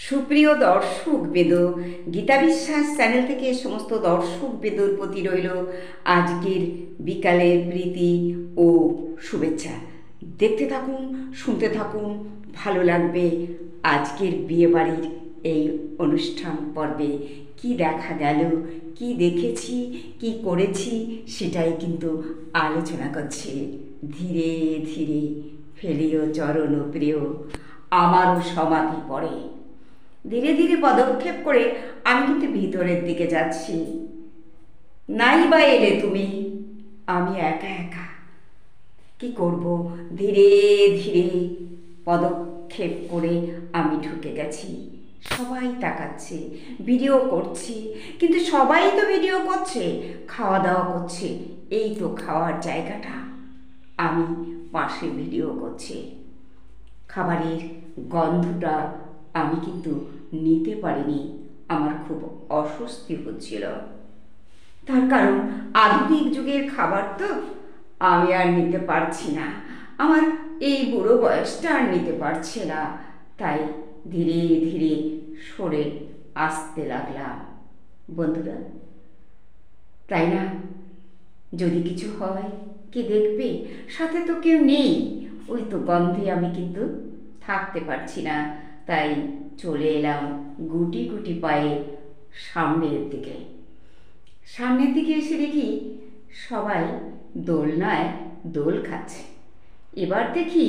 সুপ্রিয় দর্শক বেদো, গীতা বিশ্বাস চ্যানেল থেকে সমস্ত দর্শক বেদোর প্রতি রইল আজকের বিকালের প্রীতি ও শুভেচ্ছা। দেখতে থাকুন, শুনতে থাকুন, ভালো লাগবে। আজকের বিয়েবাড়ির এই অনুষ্ঠান পর্বে কি দেখা গেল, কি দেখেছি, কি করেছি, সেটাই কিন্তু আলোচনা করছে। ধীরে ধীরে ফেলিও চরণ প্রিয়, আমারও সমাধি পড়ে। ধীরে ধীরে পদক্ষেপ করে আমি কিন্তু ভিতরের দিকে যাচ্ছি। নাই বা এলে তুমি, আমি একা একা কি করব? ধীরে ধীরে পদক্ষেপ করে আমি ঢুকে গেছি। সবাই তাকাচ্ছে, ভিডিও করছি, কিন্তু সবাই তো ভিডিও করছে, খাওয়া দাওয়া করছে। এই তো খাওয়ার জায়গাটা, আমি পাশে ভিডিও করছি। খাবারের গন্ধটা আমি কিন্তু নিতে পারিনি, আমার খুব অস্বস্তি হচ্ছিল। তার কারণ আধুনিক যুগের খাবার তো আমি আর নিতে পারছি না, আমার এই বুড়ো বয়সটা আর নিতে পারছে না। তাই ধীরে ধীরে সরে আসতে লাগলাম। বন্ধুরা, তাই না? যদি কিছু হয় কে দেখবে? সাথে তো কেউ নেই, ওই তো গন্ধে আমি কিন্তু থাকতে পারছি না। তাই চলে এলাম গুটি গুটি পায়ে সামনের দিকে। সামনের দিকে এসে দেখি সবাই দোলনায় দোল খাচ্ছে। এবার দেখি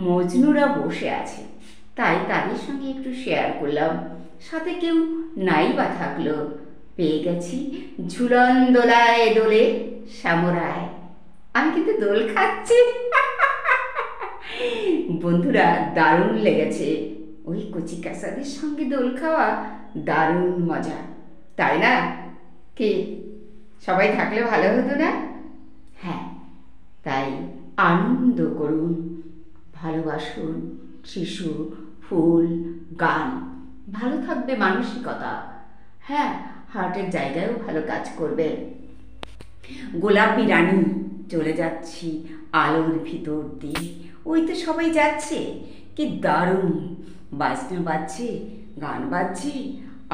মজনুরা বসে আছে, তাই তাদের সঙ্গে একটু শেয়ার করলাম। সাথে কেউ নাই বা থাকলো, পেয়ে গেছি ঝুলন দোলায় দোলে শ্যামরায়। আমি কিন্তু দোল খাচ্ছি। বন্ধুরা, দারুণ লেগেছে। ওই কচি কাঁচাদের সঙ্গে দোল খাওয়া দারুণ মজা, তাই না? কি সবাই থাকলে ভালো হতো না? হ্যাঁ, তাই আনন্দ করুন, ভালোবাসুন, শিশু, ফুল, গান। ভালো থাকবে মানসিকতা। হ্যাঁ, হার্টের জায়গায়ও ভালো কাজ করবে। গোলাপি রানী চলে যাচ্ছি আলোর ভিতর দিয়ে। ওই তো সবাই যাচ্ছে, কি দারুণ বাজনা বাজছে, গান বাজছে,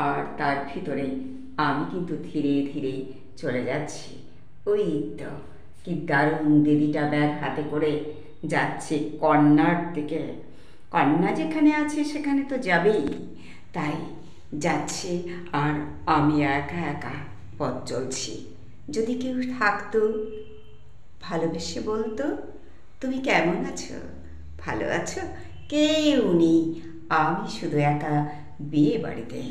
আর তার ভিতরে আমি কিন্তু ধীরে ধীরে চলে যাচ্ছি। ওই তো কি দারুণ, দিদিটা ব্যাগ হাতে করে যাচ্ছে কন্যার দিকে। কন্যা যেখানে আছে সেখানে তো যাবেই, তাই যাচ্ছে, আর আমি একা একা পথ চলছি। যদি কেউ থাকতো, ভালোবেসে বলতো, তুমি কেমন আছো, ভালো আছো? কেউ নেই, আমি শুধু একা বিয়ে বাড়িতে।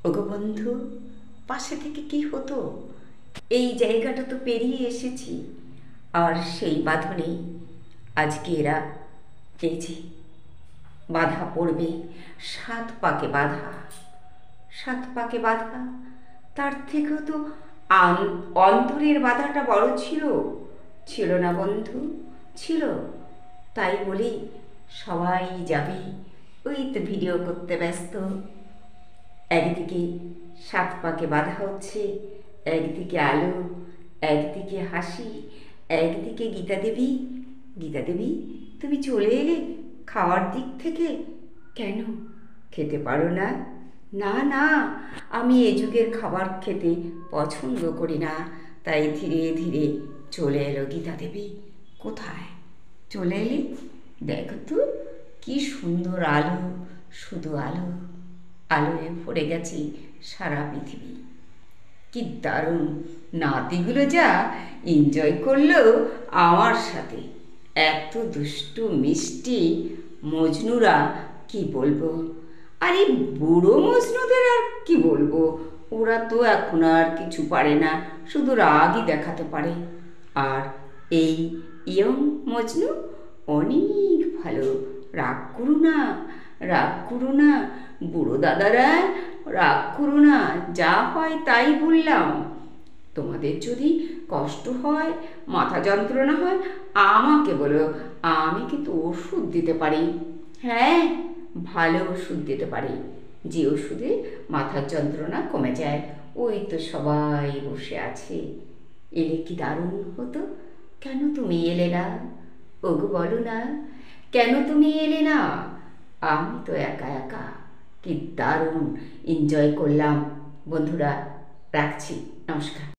ওগো বন্ধু, পাশে থেকে কি হতো? এই জায়গাটা তো পেরিয়ে এসেছি, আর সেই বাঁধনে আজকে এরা এই যে বাধা পড়বে। 7 পাকে বাধা, 7 পাকে বাধা। তার থেকেও তো অন্তরের বাধাটা বড় ছিল, ছিল না বন্ধু? ছিল। তাই বলি সবাই যাবে, ওই তো ভিডিও করতে ব্যস্ত। একদিকে 7 পাকে বাধা হচ্ছে, একদিকে আলো, একদিকে হাসি, একদিকে গীতা দেবী। গীতা দেবী, তুমি চলে এলে খাওয়ার দিক থেকে, কেন খেতে পারো না? না না, আমি এ যুগের খাবার খেতে পছন্দ করি না। তাই ধীরে ধীরে চলে এলো গীতা দেবী। কোথায় চলে এলি? দেখো তো কি সুন্দর আলো, শুধু আলো, আলোয় ভরে গেছে সারা পৃথিবী। কি দারুণ! নাতিগুলো যা এনজয় করলো আমার সাথে, এত দুষ্টু মিষ্টি মজনুরা, কি বলবো। আর এই বুড়ো মজনুদের আর কি বলবো, ওরা তো এখন আর কিছু পারে না, শুধু রাগই দেখাতে পারে। আর এই ইয়ং মজনু অনেক ভালো। রাগ করো না, রাগ করো না বুড়ো দাদারা, রাগ করো না, যা হয় তাই বললাম। তোমাদের যদি কষ্ট হয়, মাথা যন্ত্রণা হয়, আমাকে বলো, আমি কিন্তু ওষুধ দিতে পারি। হ্যাঁ, ভালো ওষুধ দিতে পারি, যে ওষুধে মাথার যন্ত্রণা কমে যায়। ওই তো সবাই বসে আছে, এলে কি দারুণ হতো। কেন তুমি এলে না? ওগো বলো না, কেন তুমি এলে না? আমি তো একা একা কি দারুণ এনজয় করলাম বন্ধুরা। রাখছি, নমস্কার।